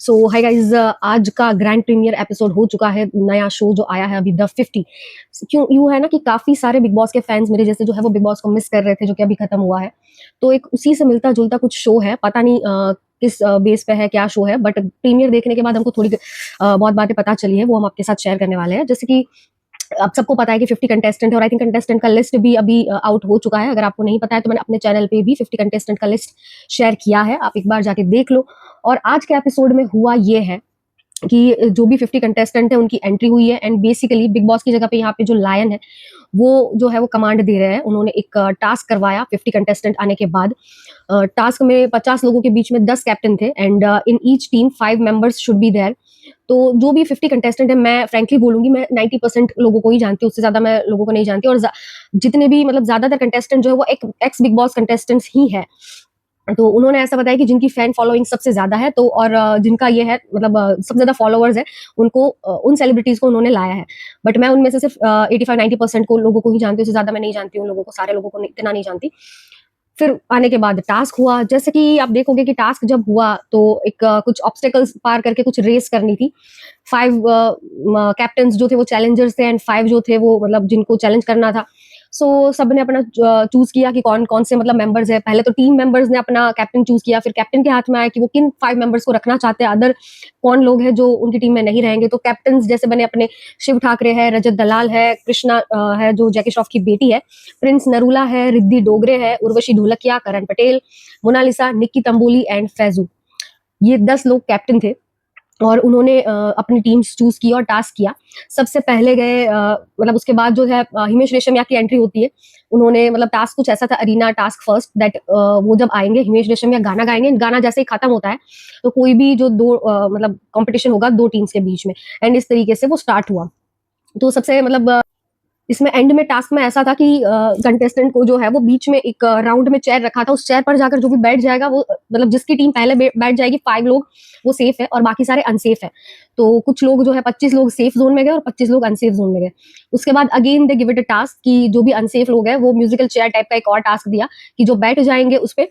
सो hi guys, आज का grand premiere episode हो चुका है। नया शो जो आया है अभी द 50। क्यों यूं है ना कि काफी सारे बिग बॉस के फैंस मेरे जैसे जो है वो बिग बॉस को मिस कर रहे थे, जो कि अभी खत्म हुआ है। तो एक उसी से मिलता जुलता कुछ शो है, पता नहीं किस बेस पे है, क्या शो है, बट प्रीमियर देखने के बाद हमको थोड़ी बहुत बातें पता चली है, वो हम आपके साथ शेयर करने वाले हैं। जैसे कि आप सबको पता है कि 50 कंटेस्टेंट है और आई थिंक कंटेस्टेंट का लिस्ट भी अभी आउट हो चुका है। अगर आपको नहीं पता है तो मैंने अपने चैनल पे भी 50 कंटेस्टेंट का लिस्ट शेयर किया है, आप एक बार जाके देख लो। और आज के एपिसोड में हुआ ये है कि जो भी 50 कंटेस्टेंट है उनकी एंट्री हुई है, एंड बेसिकली बिग बॉस की जगह पे यहाँ पे जो लायन है वो जो है वो कमांड दे रहे हैं। उन्होंने एक टास्क करवाया 50 कंटेस्टेंट आने के बाद। टास्क में 50 लोगों के बीच में 10 कैप्टन थे, and in each team 5 members should be there. तो जो भी 50 कंटेस्टेंट है, मैं फ्रेंकली बोलूंगी, मैं 90% लोगों को ही जानती हूँ, उससे ज्यादा मैं लोगों को नहीं जानती। और जितने भी मतलब ज्यादातर कंटेस्टेंट जो है वो एक एक्स बिग बॉस कंटेस्टेंट्स ही है। तो उन्होंने ऐसा बताया कि जिनकी फैन फॉलोइंग सबसे ज्यादा है, तो और जिनका ये है मतलब सबसे ज्यादा फॉलोअर्स है, उनको उन सेलिब्रिटीज को उन्होंने लाया है। बट मैं उनमें से सिर्फ 85-90% को लोगों को ही जानती हूँ, उससे ज्यादा मैं नहीं जानती हूँ लोगों को, सारे लोगों को इतना नहीं जानती। फिर आने के बाद टास्क हुआ। जैसे कि आप देखोगे कि टास्क जब हुआ तो एक कुछ ऑब्स्टेकल्स पार करके कुछ रेस करनी थी। 5 कैप्टन्स जो थे वो चैलेंजर्स थे, एंड 5 जो थे वो मतलब जिनको चैलेंज करना था। सो सबने अपना चूज किया कि कौन कौन से मतलब मेंबर्स है। पहले तो टीम मेंबर्स ने अपना कैप्टन चूज किया, फिर कैप्टन के हाथ में आया कि वो किन 5 मेंबर्स को रखना चाहते हैं, अदर कौन लोग हैं जो उनकी टीम में नहीं रहेंगे। तो कैप्टन जैसे बने अपने शिव ठाकरे है, रजत दलाल है, कृष्णा है जो जैकी श्रॉफ की बेटी है, प्रिंस नरूला है, रिद्धि डोगरे है, उर्वशी ढोलकिया, करण पटेल, मोनालिसा, निक्की तंबोली एंड फैजू। ये 10 लोग कैप्टन थे और उन्होंने अपनी टीम्स चूज की और टास्क किया। सबसे पहले गए मतलब उसके बाद जो है हिमेश रेशमिया की एंट्री होती है। उन्होंने मतलब टास्क कुछ ऐसा था, अरीना टास्क फर्स्ट, दैट वो जब आएंगे हिमेश रेशमिया गाना गाएंगे। गाना जैसे ही खत्म होता है तो कोई भी जो दो मतलब कंपटीशन होगा दो टीम्स के बीच में, एंड इस तरीके से वो स्टार्ट हुआ। तो सबसे मतलब इसमें एंड में टास्क में ऐसा था कि कंटेस्टेंट को जो है वो बीच में एक राउंड में चेयर रखा था। उस चेयर पर जाकर जो भी बैठ जाएगा वो मतलब जिसकी टीम पहले बैठ जाएगी, 5 लोग वो सेफ है और बाकी सारे अनसेफ है। तो कुछ लोग जो है 25 लोग सेफ जोन में गए और 25 लोग अनसेफ जोन में गए। उसके बाद again they give it a task कि जो भी अनसेफ लोग हैं वो म्यूजिकल चेयर टाइप का एक और टास्क दिया कि जो बैठ जाएंगे उस पर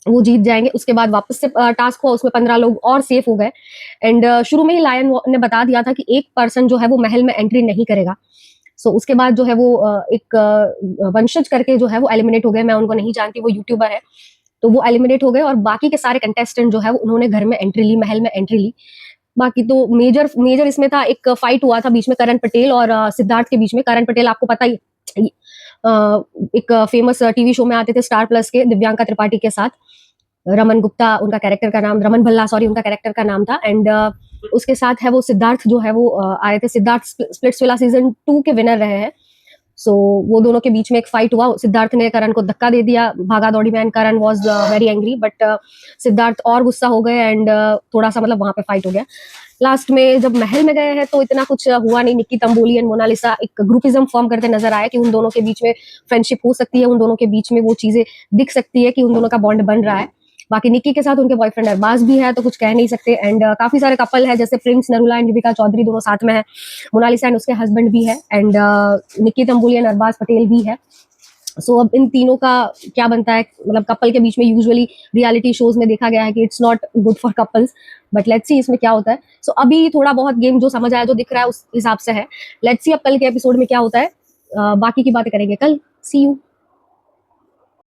वो जीत जाएंगे। उसके बाद वापस से टास्क हुआ, उसमें 15 लोग और सेफ हो गए। एंड शुरू में ही लायन ने बता दिया था कि एक पर्सन जो है वो महल में एंट्री नहीं करेगा। सो उसके बाद जो है वो एक वंशज करके जो है वो एलिमिनेट हो गए। मैं उनको नहीं जानती, वो यूट्यूबर है, तो वो एलिमिनेट हो गए। और बाकी के सारे कंटेस्टेंट जो है वो उन्होंने घर में एंट्री ली, महल में एंट्री ली। बाकी तो मेजर मेजर इसमें था, एक फाइट हुआ था बीच में करण पटेल और सिद्धार्थ के बीच में। करण पटेल आपको पता ही एक फेमस टीवी शो में आते थे स्टार प्लस के, दिव्यांका त्रिपाठी के साथ। रमन गुप्ता उनका कैरेक्टर का नाम, रमन भल्ला सॉरी उनका कैरेक्टर का नाम था। एंड उसके साथ है वो सिद्धार्थ जो है वो आए थे। सिद्धार्थ स्प्लिट्सविला सीजन 2 के विनर रहे हैं। सो वो दोनों के बीच में एक फाइट हुआ। सिद्धार्थ ने करण को धक्का दे दिया भागा दौड़ी में, and Karan was very angry, but Siddharth और गुस्सा हो गए एंड थोड़ा सा मतलब वहां पे फाइट हो गया। लास्ट में जब महल में गए हैं तो इतना कुछ हुआ नहीं। निक्की तंबोली एंड मोनालिसा एक ग्रुपिज्म फॉर्म करते नजर आया कि उन दोनों के बीच में फ्रेंडशिप हो सकती है, उन दोनों के बीच में वो चीजें दिख सकती है कि उन दोनों का बॉन्ड बन रहा है। बाकी निक्की के साथ उनके बॉयफ्रेंड अरबाज भी है, तो कुछ कह नहीं सकते। एंड काफी सारे कपल है, जैसे प्रिंस नरूला एंड दीपिका चौधरी दोनों साथ में है, मोनालिसा एंड उसके हस्बैंड भी है, एंड निक्की तंबोली एंड अरबाज पटेल भी है। सो अब इन तीनों का क्या बनता है, मतलब कपल के बीच में यूजुअली रियलिटी शोज में देखा गया है कि it's not good for couples, but let's see इसमें क्या होता है। सो अभी थोड़ा बहुत गेम जो समझ आया, जो दिख रहा है उस हिसाब से है। लेट्स सी अब कल के एपिसोड में क्या होता है। बाकी की बातें करेंगे कल। सी यू।